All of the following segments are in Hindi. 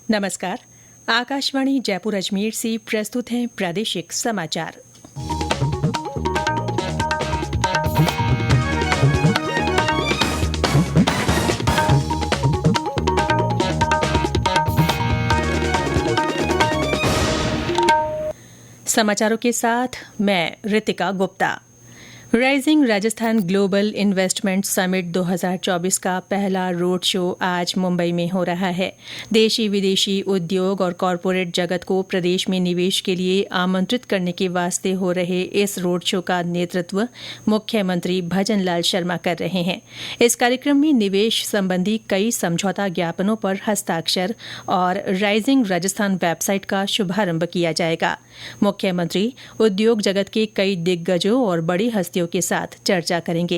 नमस्कार। आकाशवाणी जयपुर अजमेर से प्रस्तुत हैं प्रादेशिक समाचार। समाचारों के साथ मैं Ritika Gupta. Rising Rajasthan global investment summit 2024 का पहला रोड शो आज मुंबई में हो रहा है। देशी विदेशी उद्योग और कॉरपोरेट जगत को प्रदेश में निवेश के लिए आमंत्रित करने के वास्ते हो रहे इस रोड शो का नेतृत्व मुख्यमंत्री भजन लाल शर्मा कर रहे हैं। इस कार्यक्रम में निवेश संबंधी कई समझौता ज्ञापनों पर हस्ताक्षर और राइजिंग राजस्थान वेबसाइट का शुभारंभ किया जाएगा। मुख्यमंत्री उद्योग जगत के कई दिग्गजों और बड़ी हस्तियों के साथ चर्चा करेंगे।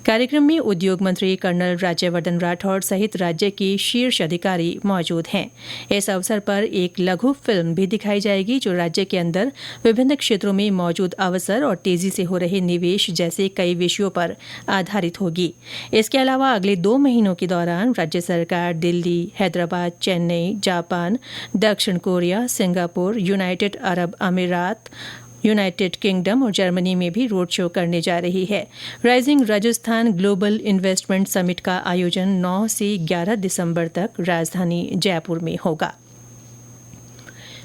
कार्यक्रम में उद्योग मंत्री कर्नल राज्यवर्धन राठौड़ सहित राज्य के शीर्ष अधिकारी मौजूद हैं। इस अवसर पर एक लघु फिल्म भी दिखाई जाएगी जो राज्य के अंदर विभिन्न क्षेत्रों में मौजूद अवसर और तेजी से हो रहे निवेश जैसे कई विषयों पर आधारित होगी। इसके अलावा अगले 2 महीनों के दौरान राज्य सरकार दिल्ली, हैदराबाद, चेन्नई, जापान, दक्षिण कोरिया, सिंगापुर, यूनाइटेड अरब अमीरात, यूनाइटेड किंगडम और जर्मनी में भी रोड शो करने जा रही है। Rising Rajasthan global investment summit का आयोजन 9 से 11 दिसंबर तक राजधानी जयपुर में होगा।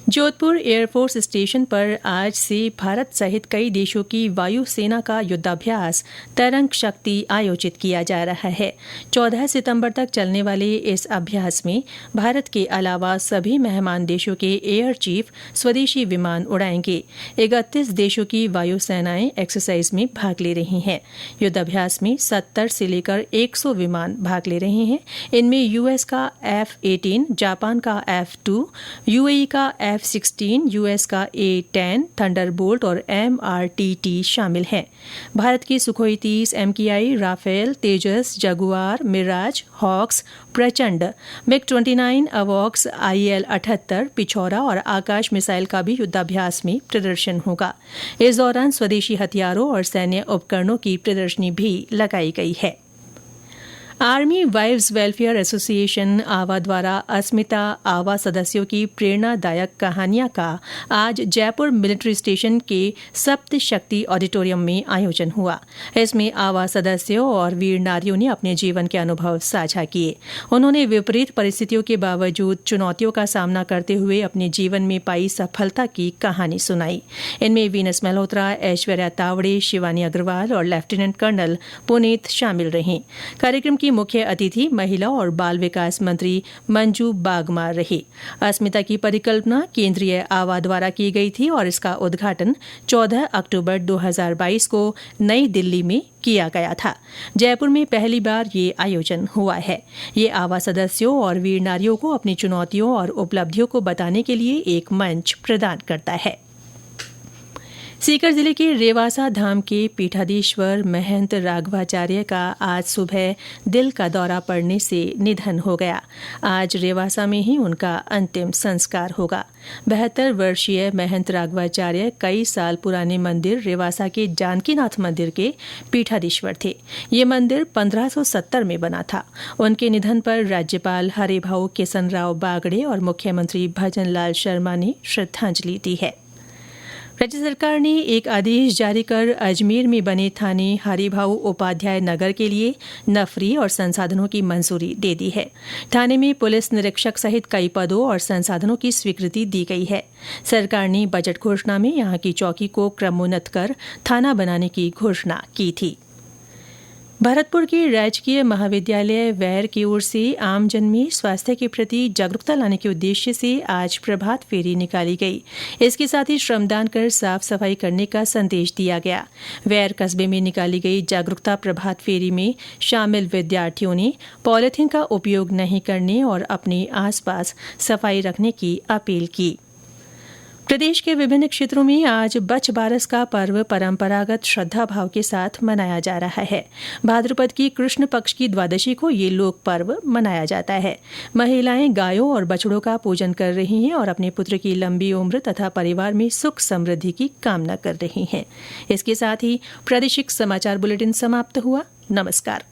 जोधपुर एयरफोर्स स्टेशन पर आज से भारत सहित कई देशों की वायुसेना का युद्धाभ्यास तरंग शक्ति आयोजित किया जा रहा है। 14 सितंबर तक चलने वाले इस अभ्यास में भारत के अलावा सभी मेहमान देशों के एयर चीफ स्वदेशी विमान उड़ाएंगे। 31 देशों की वायुसेनाएं एक्सरसाइज में भाग ले रही हैं। युद्धाभ्यास में 70 से लेकर 100 विमान भाग ले रहे हैं। इनमें यूएस का F-18, जापान का F-2, यूएई का F-16, यूएस का A-10, थंडरबोल्ट और MRTT शामिल हैं। भारत की सुखोई 30, MKI, राफेल, तेजस, जगुआर, मिराज, हॉक्स, प्रचंड, MiG-29, अवॉक्स, IL-78, पिछौरा और आकाश मिसाइल का भी युद्धाभ्यास में प्रदर्शन होगा। इस दौरान स्वदेशी हथियारों और सैन्य उपकरणों की प्रदर्शनी भी लगाई गई है। आर्मी वाइव्स वेलफेयर एसोसिएशन आवा द्वारा अस्मिता आवा सदस्यों की प्रेरणादायक कहानियां का आज जयपुर मिलिट्री स्टेशन के सप्त शक्ति ऑडिटोरियम में आयोजन हुआ। इसमें आवा सदस्यों और वीर नारियों ने अपने जीवन के अनुभव साझा किए। उन्होंने विपरीत परिस्थितियों के बावजूद चुनौतियों का सामना करते हुए अपने जीवन में पाई सफलता की कहानी सुनाई। इनमें वीनस मल्होत्रा, ऐश्वर्या तावड़े, शिवानी अग्रवाल और लेफ्टिनेंट कर्नल पुनीत शामिल रहीं। कार्यक्रम की मुख्य अतिथि महिला और बाल विकास मंत्री मंजू बागमार रही। अस्मिता की परिकल्पना केंद्रीय आवा द्वारा की गई थी और इसका उद्घाटन 14 अक्टूबर 2022 को नई दिल्ली में किया गया था। जयपुर में पहली बार ये आयोजन हुआ है। ये आवा सदस्यों और वीर नारियों को अपनी चुनौतियों और उपलब्धियों को बताने के लिए एक मंच प्रदान करता है। सीकर जिले के रेवासा धाम के पीठाधीश्वर महंत राघवाचार्य का आज सुबह दिल का दौरा पड़ने से निधन हो गया। आज रेवासा में ही उनका अंतिम संस्कार होगा। 72 वर्षीय महंत राघवाचार्य कई साल पुराने मंदिर रेवासा के जानकीनाथ मंदिर के पीठाधीश्वर थे। ये मंदिर 1570 में बना था। उनके निधन पर राज्यपाल हरिभाऊ किसनराव बागड़े और मुख्यमंत्री भजन लाल शर्मा ने श्रद्धांजलि दी है। राज्य सरकार ने एक आदेश जारी कर अजमेर में बने थाने हरिभाऊ उपाध्याय नगर के लिए नफरी और संसाधनों की मंजूरी दे दी है। थाने में पुलिस निरीक्षक सहित कई पदों और संसाधनों की स्वीकृति दी गई है। सरकार ने बजट घोषणा में यहां की चौकी को क्रमोन्नत कर थाना बनाने की घोषणा की थी। भरतपुर के राजकीय महाविद्यालय वैर की ओर से आमजन में स्वास्थ्य के प्रति जागरूकता लाने के उद्देश्य से आज प्रभात फेरी निकाली गई। इसके साथ ही श्रमदान कर साफ सफाई करने का संदेश दिया गया। वैर कस्बे में निकाली गई जागरूकता प्रभात फेरी में शामिल विद्यार्थियों ने पॉलिथीन का उपयोग नहीं करने और अपने आसपास सफाई रखने की अपील की। प्रदेश के विभिन्न क्षेत्रों में आज बछ बारस का पर्व परंपरागत श्रद्धा भाव के साथ मनाया जा रहा है। भाद्रपद की कृष्ण पक्ष की द्वादशी को ये लोक पर्व मनाया जाता है। महिलाएं गायों और बछड़ों का पूजन कर रही हैं और अपने पुत्र की लंबी उम्र तथा परिवार में सुख समृद्धि की कामना कर रही हैं। इसके साथ ही प्रादेशिक समाचार बुलेटिन समाप्त हुआ। नमस्कार।